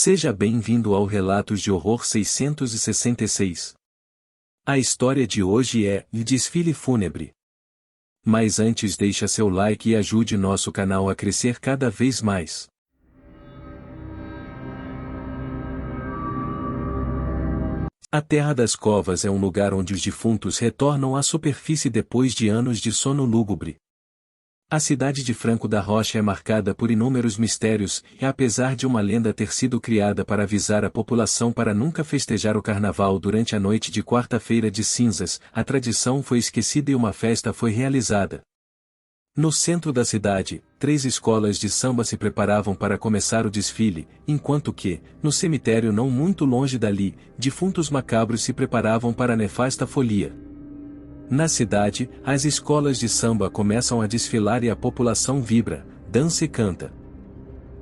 Seja bem-vindo ao Relatos de Horror 666. A história de hoje é O Desfile Fúnebre. Mas antes deixa seu like e ajude nosso canal a crescer cada vez mais. A Terra das Covas é um lugar onde os defuntos retornam à superfície depois de anos de sono lúgubre. A cidade de Franco da Rocha é marcada por inúmeros mistérios, e apesar de uma lenda ter sido criada para avisar a população para nunca festejar o carnaval durante a noite de quarta-feira de cinzas, a tradição foi esquecida e uma festa foi realizada. No centro da cidade, 3 escolas de samba se preparavam para começar o desfile, enquanto que, no cemitério não muito longe dali, defuntos macabros se preparavam para a nefasta folia. Na cidade, as escolas de samba começam a desfilar e a população vibra, dança e canta.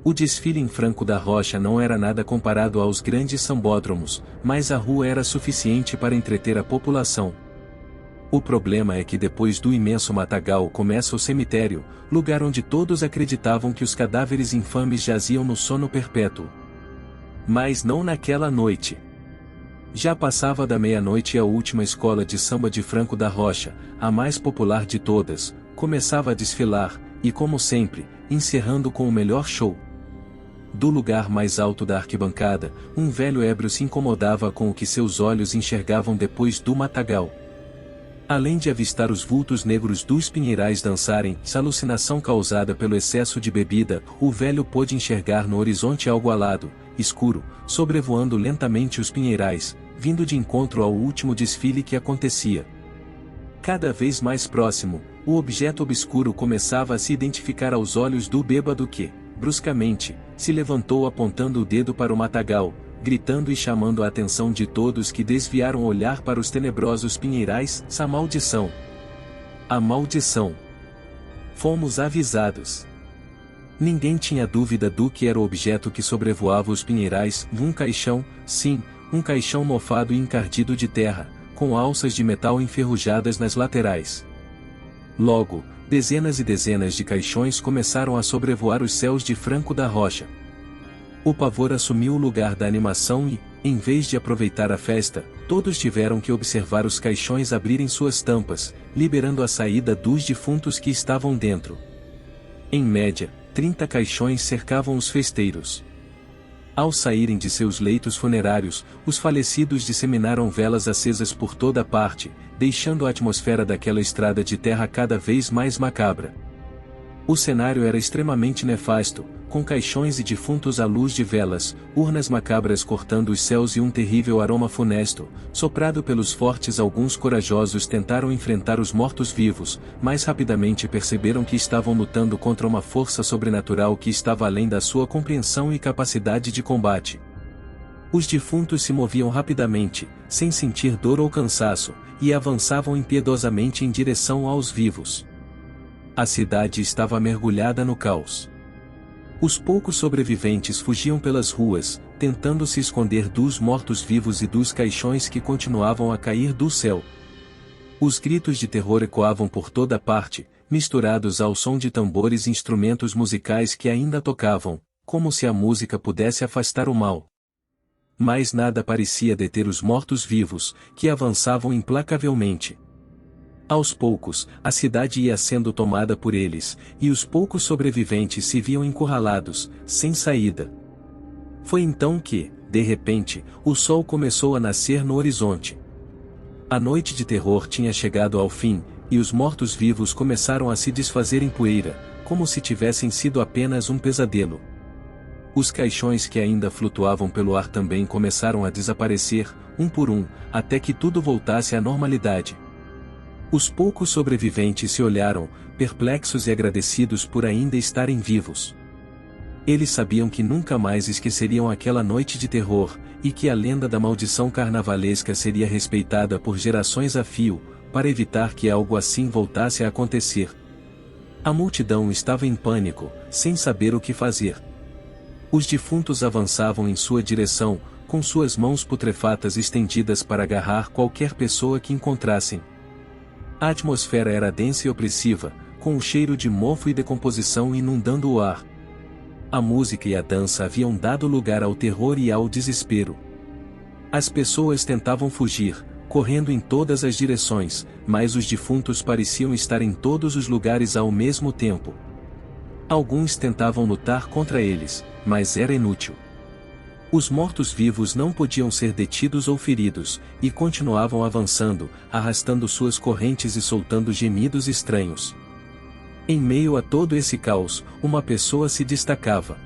O desfile em Franco da Rocha não era nada comparado aos grandes sambódromos, mas a rua era suficiente para entreter a população. O problema é que depois do imenso matagal começa o cemitério, lugar onde todos acreditavam que os cadáveres infames jaziam no sono perpétuo. Mas não naquela noite. Já passava da meia-noite e a última escola de samba de Franco da Rocha, a mais popular de todas, começava a desfilar, e como sempre, encerrando com o melhor show. Do lugar mais alto da arquibancada, um velho ébrio se incomodava com o que seus olhos enxergavam depois do matagal. Além de avistar os vultos negros dos pinheirais dançarem, essa alucinação causada pelo excesso de bebida, o velho pôde enxergar no horizonte algo alado, escuro, sobrevoando lentamente os pinheirais, vindo de encontro ao último desfile que acontecia. Cada vez mais próximo, o objeto obscuro começava a se identificar aos olhos do bêbado que, bruscamente, se levantou apontando o dedo para o matagal, gritando e chamando a atenção de todos que desviaram o olhar para os tenebrosos pinheirais. A maldição! A maldição! Fomos avisados. Ninguém tinha dúvida do que era o objeto que sobrevoava os pinheirais, um caixão, sim, um caixão mofado e encardido de terra, com alças de metal enferrujadas nas laterais. Logo, dezenas e dezenas de caixões começaram a sobrevoar os céus de Franco da Rocha. O pavor assumiu o lugar da animação e, em vez de aproveitar a festa, todos tiveram que observar os caixões abrirem suas tampas, liberando a saída dos defuntos que estavam dentro. Em média, 30 caixões cercavam os festeiros. Ao saírem de seus leitos funerários, os falecidos disseminaram velas acesas por toda parte, deixando a atmosfera daquela estrada de terra cada vez mais macabra. O cenário era extremamente nefasto, com caixões e defuntos à luz de velas, urnas macabras cortando os céus e um terrível aroma funesto, soprado pelos fortes. Alguns corajosos tentaram enfrentar os mortos-vivos, mas rapidamente perceberam que estavam lutando contra uma força sobrenatural que estava além da sua compreensão e capacidade de combate. Os defuntos se moviam rapidamente, sem sentir dor ou cansaço, e avançavam impiedosamente em direção aos vivos. A cidade estava mergulhada no caos. Os poucos sobreviventes fugiam pelas ruas, tentando se esconder dos mortos-vivos e dos caixões que continuavam a cair do céu. Os gritos de terror ecoavam por toda parte, misturados ao som de tambores e instrumentos musicais que ainda tocavam, como se a música pudesse afastar o mal. Mas nada parecia deter os mortos-vivos, que avançavam implacavelmente. Aos poucos, a cidade ia sendo tomada por eles, e os poucos sobreviventes se viam encurralados, sem saída. Foi então que, de repente, o sol começou a nascer no horizonte. A noite de terror tinha chegado ao fim, e os mortos-vivos começaram a se desfazer em poeira, como se tivessem sido apenas um pesadelo. Os caixões que ainda flutuavam pelo ar também começaram a desaparecer, um por um, até que tudo voltasse à normalidade. Os poucos sobreviventes se olharam, perplexos e agradecidos por ainda estarem vivos. Eles sabiam que nunca mais esqueceriam aquela noite de terror, e que a lenda da maldição carnavalesca seria respeitada por gerações a fio, para evitar que algo assim voltasse a acontecer. A multidão estava em pânico, sem saber o que fazer. Os defuntos avançavam em sua direção, com suas mãos putrefatas estendidas para agarrar qualquer pessoa que encontrassem. A atmosfera era densa e opressiva, com o cheiro de mofo e decomposição inundando o ar. A música e a dança haviam dado lugar ao terror e ao desespero. As pessoas tentavam fugir, correndo em todas as direções, mas os defuntos pareciam estar em todos os lugares ao mesmo tempo. Alguns tentavam lutar contra eles, mas era inútil. Os mortos-vivos não podiam ser detidos ou feridos, e continuavam avançando, arrastando suas correntes e soltando gemidos estranhos. Em meio a todo esse caos, uma pessoa se destacava.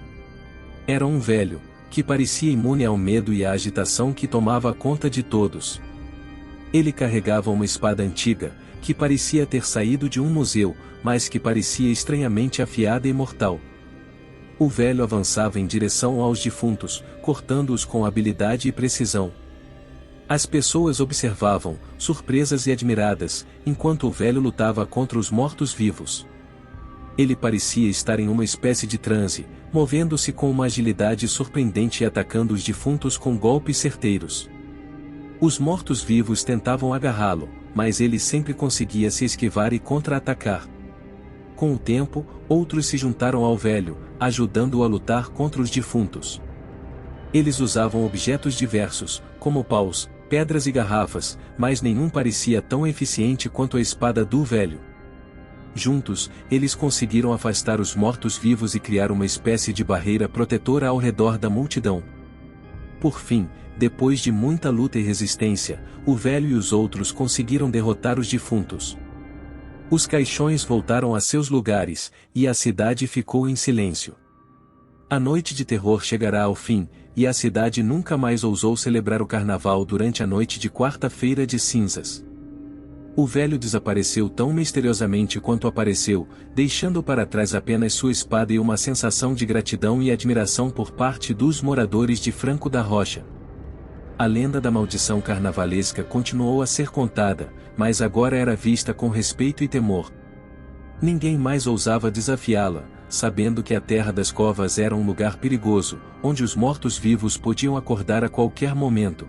Era um velho, que parecia imune ao medo e à agitação que tomava conta de todos. Ele carregava uma espada antiga, que parecia ter saído de um museu, mas que parecia estranhamente afiada e mortal. O velho avançava em direção aos defuntos, cortando-os com habilidade e precisão. As pessoas observavam, surpresas e admiradas, enquanto o velho lutava contra os mortos-vivos. Ele parecia estar em uma espécie de transe, movendo-se com uma agilidade surpreendente e atacando os defuntos com golpes certeiros. Os mortos-vivos tentavam agarrá-lo, mas ele sempre conseguia se esquivar e contra-atacar. Com o tempo, outros se juntaram ao velho, ajudando-o a lutar contra os defuntos. Eles usavam objetos diversos, como paus, pedras e garrafas, mas nenhum parecia tão eficiente quanto a espada do velho. Juntos, eles conseguiram afastar os mortos-vivos e criar uma espécie de barreira protetora ao redor da multidão. Por fim, depois de muita luta e resistência, o velho e os outros conseguiram derrotar os defuntos. Os caixões voltaram a seus lugares, e a cidade ficou em silêncio. A noite de terror chegará ao fim, e a cidade nunca mais ousou celebrar o carnaval durante a noite de quarta-feira de cinzas. O velho desapareceu tão misteriosamente quanto apareceu, deixando para trás apenas sua espada e uma sensação de gratidão e admiração por parte dos moradores de Franco da Rocha. A lenda da maldição carnavalesca continuou a ser contada, mas agora era vista com respeito e temor. Ninguém mais ousava desafiá-la, sabendo que a Terra das Covas era um lugar perigoso, onde os mortos-vivos podiam acordar a qualquer momento.